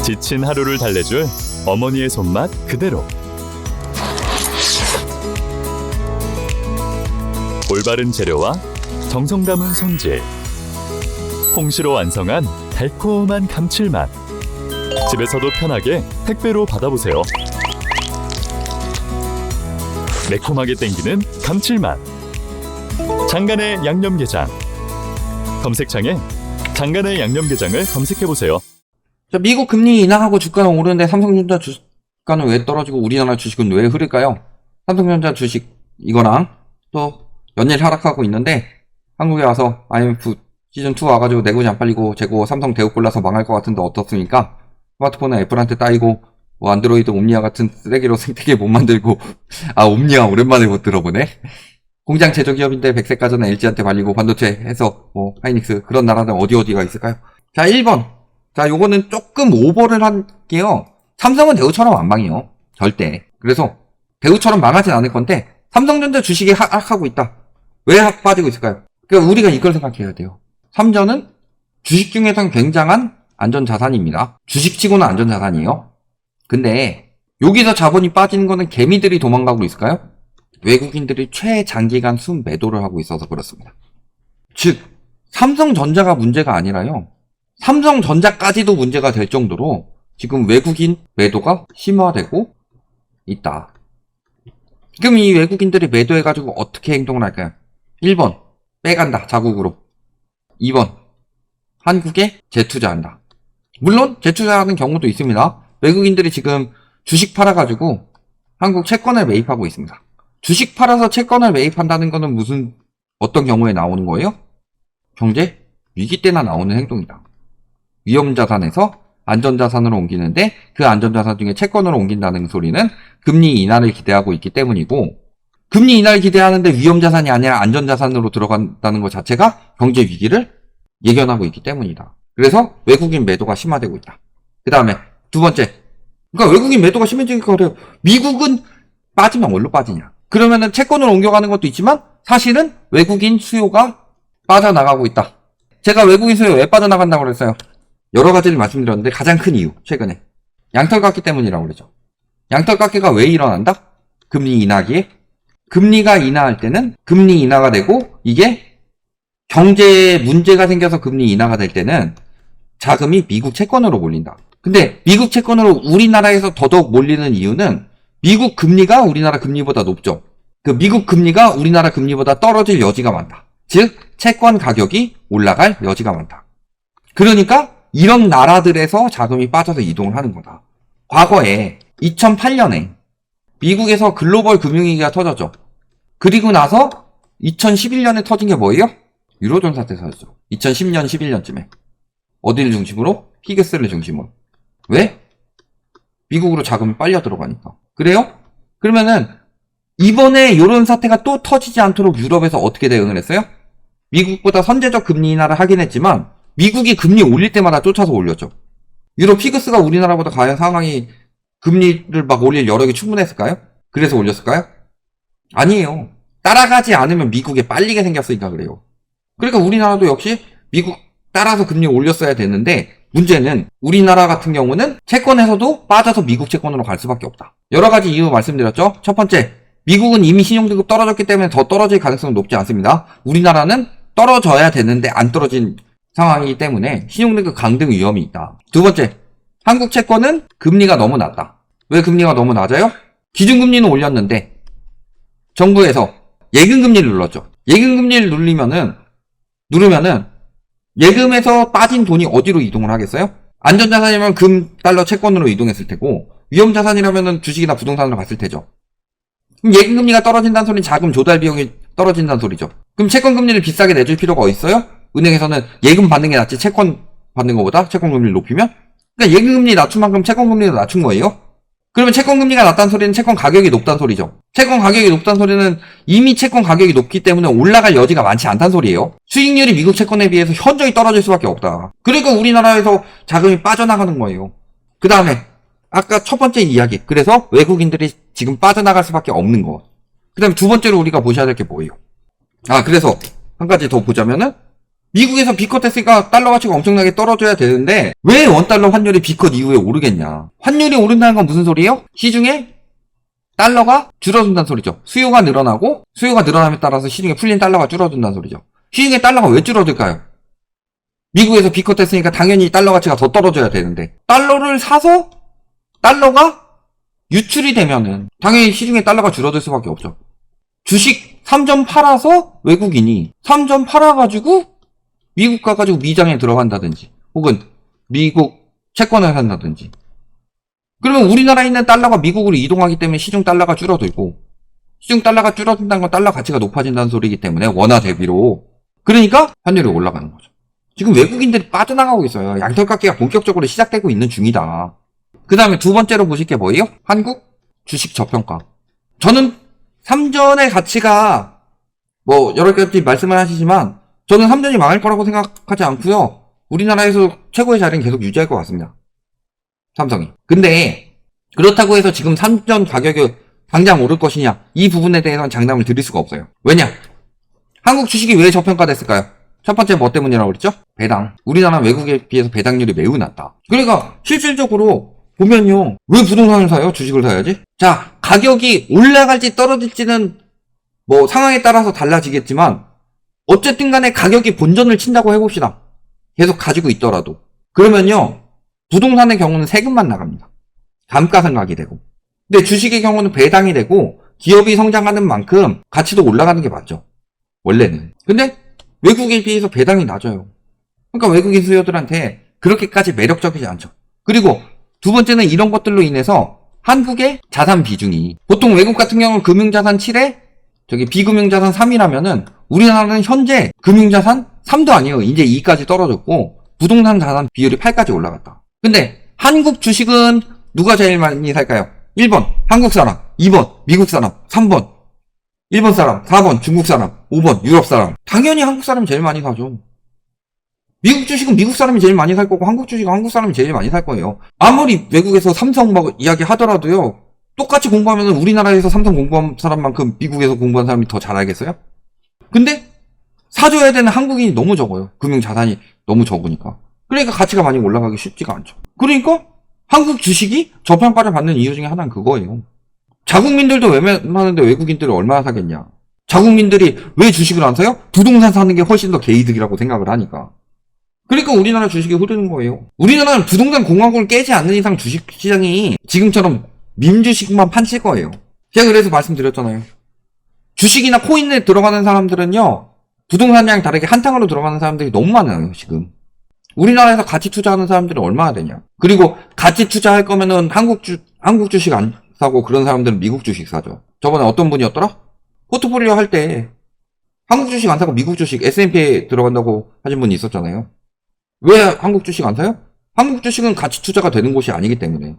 지친 하루를 달래줄 어머니의 손맛 그대로. 올바른 재료와 정성 담은 손질. 홍시로 완성한 달콤한 감칠맛. 집에서도 편하게 택배로 받아보세요. 매콤하게 땡기는 감칠맛. 장간의 양념게장. 검색창에 장간의 양념게장을 검색해보세요. 자, 미국 금리 인하하고 주가는 오르는데 삼성전자 주가는 왜 떨어지고 우리나라 주식은 왜 흐를까요? 삼성전자 주식 이거랑 또 연일 하락하고 있는데 한국에 와서 IMF 시즌2 와가지고 내고지 안 팔리고 재고 삼성 대우 골라서 망할 것 같은데 어떻습니까? 스마트폰은 애플한테 따이고 뭐 안드로이드 옴니아 같은 쓰레기로 생태계 못 만들고 옴니아 오랜만에 못 들어보네. 공장 제조기업인데 100세가 전에 LG한테 발리고 반도체 해서 뭐 하이닉스 그런 나라는 어디가 있을까요? 자, 1번. 자, 요거는 조금 오버를 할게요. 삼성은 대우처럼 안 망해요. 절대. 그래서 대우처럼 망하진 않을 건데 삼성전자 주식이 하락하고 있다. 왜 빠지고 있을까요? 그러니까 우리가 이걸 생각해야 돼요. 삼전은 주식 중에선 굉장한 안전자산입니다. 주식치고는 안전자산이에요. 근데 여기서 자본이 빠지는 거는 개미들이 도망가고 있을까요? 외국인들이 최장기간 순매도를 하고 있어서 그렇습니다. 즉 삼성전자가 문제가 아니라요. 삼성전자까지도 문제가 될 정도로 지금 외국인 매도가 심화되고 있다. 지금 이 외국인들이 매도해가지고 어떻게 행동을 할까요? 1번 빼간다 자국으로. 2번 한국에 재투자한다. 물론 재투자하는 경우도 있습니다. 외국인들이 지금 주식 팔아가지고 한국 채권을 매입하고 있습니다. 주식 팔아서 채권을 매입한다는 거는 어떤 경우에 나오는 거예요? 경제 위기 때나 나오는 행동이다. 위험자산에서 안전자산으로 옮기는데 그 안전자산 중에 채권으로 옮긴다는 소리는 금리 인하를 기대하고 있기 때문이고, 금리 인하를 기대하는데 위험자산이 아니라 안전자산으로 들어간다는 것 자체가 경제 위기를 예견하고 있기 때문이다. 그래서 외국인 매도가 심화되고 있다. 그 다음에 두 번째, 그러니까 외국인 매도가 심해지니까 그래요. 미국은 빠지면 뭘로 빠지냐? 그러면은 채권으로 옮겨가는 것도 있지만 사실은 외국인 수요가 빠져나가고 있다. 제가 외국인 수요 왜 빠져나간다고 그랬어요? 여러 가지를 말씀드렸는데 가장 큰 이유, 최근에 양털깎기 때문이라고 그러죠. 양털깎기가 왜 일어난다? 금리 인하기에. 금리가 인하할 때는 금리 인하가 되고 이게 경제에 문제가 생겨서 금리 인하가 될 때는 자금이 미국 채권으로 몰린다. 근데 미국 채권으로 우리나라에서 더더욱 몰리는 이유는 미국 금리가 우리나라 금리보다 높죠. 그 미국 금리가 우리나라 금리보다 떨어질 여지가 많다. 즉 채권 가격이 올라갈 여지가 많다. 그러니까 이런 나라들에서 자금이 빠져서 이동을 하는 거다. 과거에 2008년에 미국에서 글로벌 금융위기가 터졌죠. 그리고 나서 2011년에 터진 게 뭐예요? 유로존 사태 터졌죠. 2010년, 11년쯤에. 어디를 중심으로? 피그스를 중심으로. 왜? 미국으로 자금이 빨려 들어가니까. 그래요? 그러면은 이번에 이런 사태가 또 터지지 않도록 유럽에서 어떻게 대응을 했어요? 미국보다 선제적 금리 인하를 하긴 했지만 미국이 금리 올릴 때마다 쫓아서 올렸죠. 유럽 피그스가 우리나라보다 과연 상황이 금리를 막 올릴 여력이 충분했을까요? 그래서 올렸을까요? 아니에요. 따라가지 않으면 미국에 빨리게 생겼으니까 그래요. 그러니까 우리나라도 역시 미국 따라서 금리 올렸어야 되는데 문제는 우리나라 같은 경우는 채권에서도 빠져서 미국 채권으로 갈 수밖에 없다. 여러 가지 이유 말씀드렸죠. 첫 번째, 미국은 이미 신용등급 떨어졌기 때문에 더 떨어질 가능성은 높지 않습니다. 우리나라는 떨어져야 되는데 안 떨어진 상황이기 때문에 신용등급 강등 위험이 있다. 두 번째, 한국 채권은 금리가 너무 낮다. 왜 금리가 너무 낮아요? 기준금리는 올렸는데 정부에서 예금금리를 눌렀죠. 예금금리를 누르면은 예금에서 빠진 돈이 어디로 이동을 하겠어요? 안전자산이면 금, 달러, 채권으로 이동했을 테고 위험자산이라면은 주식이나 부동산으로 갔을 테죠. 그럼 예금금리가 떨어진다는 소리는 자금 조달 비용이 떨어진다는 소리죠. 그럼 채권금리를 비싸게 내줄 필요가 있어요? 은행에서는 예금 받는 게 낫지 채권 받는 것보다 채권금리를 높이면? 그러니까 예금금리 낮춘 만큼 채권금리도 낮춘 거예요? 그러면 채권금리가 낮다는 소리는 채권 가격이 높다는 소리죠. 채권 가격이 높다는 소리는 이미 채권 가격이 높기 때문에 올라갈 여지가 많지 않다는 소리예요. 수익률이 미국 채권에 비해서 현저히 떨어질 수밖에 없다. 그러니까 우리나라에서 자금이 빠져나가는 거예요. 그 다음에 아까 첫 번째 이야기, 그래서 외국인들이 지금 빠져나갈 수밖에 없는 거. 그 다음에 두 번째로 우리가 보셔야 될 게 뭐예요? 그래서 한 가지 더 보자면은 미국에서 B컷 했으니까 달러 가치가 엄청나게 떨어져야 되는데 왜 원달러 환율이 B컷 이후에 오르겠냐. 환율이 오른다는 건 무슨 소리예요? 시중에 달러가 줄어든다는 소리죠. 수요가 늘어나고 수요가 늘어남에 따라서 시중에 풀린 달러가 줄어든다는 소리죠. 시중에 달러가 왜 줄어들까요? 미국에서 B컷 했으니까 당연히 달러 가치가 더 떨어져야 되는데 달러를 사서 달러가 유출이 되면은 당연히 시중에 달러가 줄어들 수밖에 없죠. 주식 3점 팔아서 외국인이 3점 팔아가지고 미국 가가지고 미장에 들어간다든지 혹은 미국 채권을 산다든지 그러면 우리나라에 있는 달러가 미국으로 이동하기 때문에 시중 달러가 줄어들고 시중 달러가 줄어든다는 건 달러 가치가 높아진다는 소리이기 때문에 원화 대비로 그러니까 환율이 올라가는 거죠. 지금 외국인들이 빠져나가고 있어요. 양털깎기가 본격적으로 시작되고 있는 중이다. 그 다음에 두 번째로 보실 게 뭐예요? 한국 주식 저평가. 저는 삼전의 가치가 뭐 여러 가지 말씀을 하시지만 저는 삼전이 망할 거라고 생각하지 않고요. 우리나라에서 최고의 자리는 계속 유지할 것 같습니다. 삼성이. 근데 그렇다고 해서 지금 삼전 가격이 당장 오를 것이냐 이 부분에 대해서는 장담을 드릴 수가 없어요. 왜냐? 한국 주식이 왜 저평가됐을까요? 첫 번째 뭐 때문이라고 그랬죠? 배당. 우리나라 외국에 비해서 배당률이 매우 낮다. 그러니까 실질적으로 보면요. 왜 부동산을 사요? 주식을 사야지? 자, 가격이 올라갈지 떨어질지는 뭐 상황에 따라서 달라지겠지만 어쨌든 간에 가격이 본전을 친다고 해봅시다. 계속 가지고 있더라도. 그러면요. 부동산의 경우는 세금만 나갑니다. 감가상각이 되고. 근데 주식의 경우는 배당이 되고 기업이 성장하는 만큼 가치도 올라가는 게 맞죠. 원래는. 근데 외국에 비해서 배당이 낮아요. 그러니까 외국인 수요들한테 그렇게까지 매력적이지 않죠. 그리고 두 번째는 이런 것들로 인해서 한국의 자산 비중이 보통 외국 같은 경우는 금융자산 7에 비금융자산 3이라면은 우리나라는 현재 금융자산 3도 아니에요. 이제 2까지 떨어졌고 부동산 자산 비율이 8까지 올라갔다. 근데 한국 주식은 누가 제일 많이 살까요? 1번 한국 사람, 2번 미국 사람, 3번 일본 사람, 4번 중국 사람, 5번 유럽 사람. 당연히 한국 사람이 제일 많이 사죠. 미국 주식은 미국 사람이 제일 많이 살 거고 한국 주식은 한국 사람이 제일 많이 살 거예요. 아무리 외국에서 삼성 막 이야기 하더라도요. 똑같이 공부하면 우리나라에서 삼성 공부한 사람만큼 미국에서 공부한 사람이 더 잘 알겠어요? 근데 사줘야 되는 한국인이 너무 적어요. 금융자산이 너무 적으니까. 그러니까 가치가 많이 올라가기 쉽지가 않죠. 그러니까 한국 주식이 저평가를 받는 이유 중에 하나는 그거예요. 자국민들도 외면하는데 외국인들이 얼마나 사겠냐. 자국민들이 왜 주식을 안 사요? 부동산 사는 게 훨씬 더 개이득이라고 생각을 하니까. 그러니까 우리나라 주식이 흐르는 거예요. 우리나라는 부동산 공화국을 깨지 않는 이상 주식시장이 지금처럼 민주식만 판칠 거예요. 제가 그래서 말씀드렸잖아요. 주식이나 코인에 들어가는 사람들은요. 부동산이랑 다르게 한탕으로 들어가는 사람들이 너무 많아요. 지금. 우리나라에서 가치 투자하는 사람들이 얼마나 되냐. 그리고 가치 투자할 거면은 한국 주식 안 사고 그런 사람들은 미국 주식 사죠. 저번에 어떤 분이었더라? 포트폴리오 할 때 한국 주식 안 사고 미국 주식 S&P에 들어간다고 하신 분이 있었잖아요. 왜 한국 주식 안 사요? 한국 주식은 가치 투자가 되는 곳이 아니기 때문에.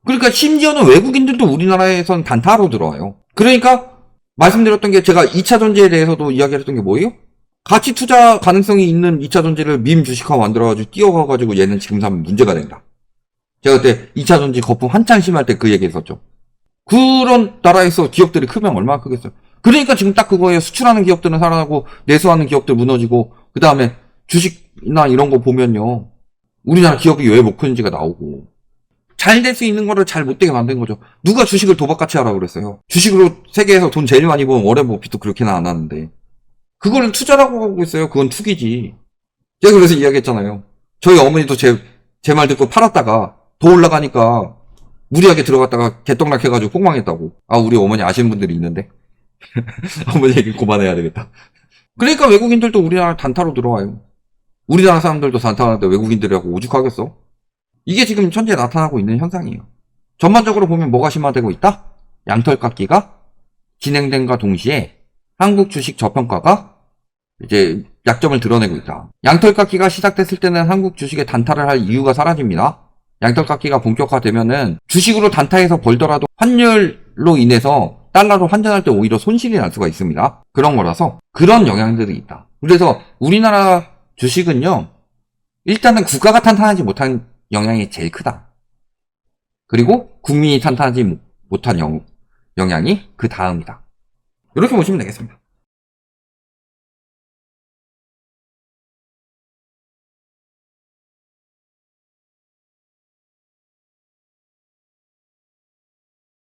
그러니까 심지어는 외국인들도 우리나라에선 단타로 들어와요. 그러니까 말씀드렸던 게 제가 2차 전지에 대해서도 이야기했던 게 뭐예요? 가치 투자 가능성이 있는 2차 전지를 밈 주식화 만들어가지고 띄워가가지고 얘는 지금 사면 문제가 된다. 제가 그때 2차 전지 거품 한창 심할 때 그 얘기 했었죠. 그런 나라에서 기업들이 크면 얼마나 크겠어요. 그러니까 지금 딱 그거예요. 수출하는 기업들은 살아나고 내수하는 기업들 무너지고 그 다음에 주식이나 이런 거 보면요. 우리나라 기업이 왜 못 크는지가 나오고 잘 될 수 있는 거를 잘 못 되게 만든 거죠. 누가 주식을 도박같이 하라고 그랬어요. 주식으로 세계에서 돈 제일 많이 번 워렌 버핏도 그렇게는 안 하는데 그거를 투자라고 하고 있어요. 그건 투기지. 제가 그래서 이야기했잖아요. 저희 어머니도 제 말 듣고 팔았다가 더 올라가니까 무리하게 들어갔다가 개떡락 해가지고 폭망했다고. 아, 우리 어머니 아시는 분들이 있는데. 어머니 얘기 그만해야 되겠다. 그러니까 외국인들도 우리나라 단타로 들어와요. 우리나라 사람들도 단타하는데 외국인들이라고 오죽하겠어? 이게 지금 현재 나타나고 있는 현상이에요. 전반적으로 보면 뭐가 심화되고 있다? 양털깎기가 진행된과 동시에 한국 주식 저평가가 이제 약점을 드러내고 있다. 양털깎기가 시작됐을 때는 한국 주식에 단타를 할 이유가 사라집니다. 양털깎기가 본격화되면은 주식으로 단타에서 벌더라도 환율로 인해서 달러로 환전할 때 오히려 손실이 날 수가 있습니다. 그런 거라서 그런 영향들이 있다. 그래서 우리나라 주식은요. 일단은 국가가 탄탄하지 못한 영향이 제일 크다. 그리고 국민이 탄탄하지 못한 영향이 그 다음이다. 이렇게 보시면 되겠습니다.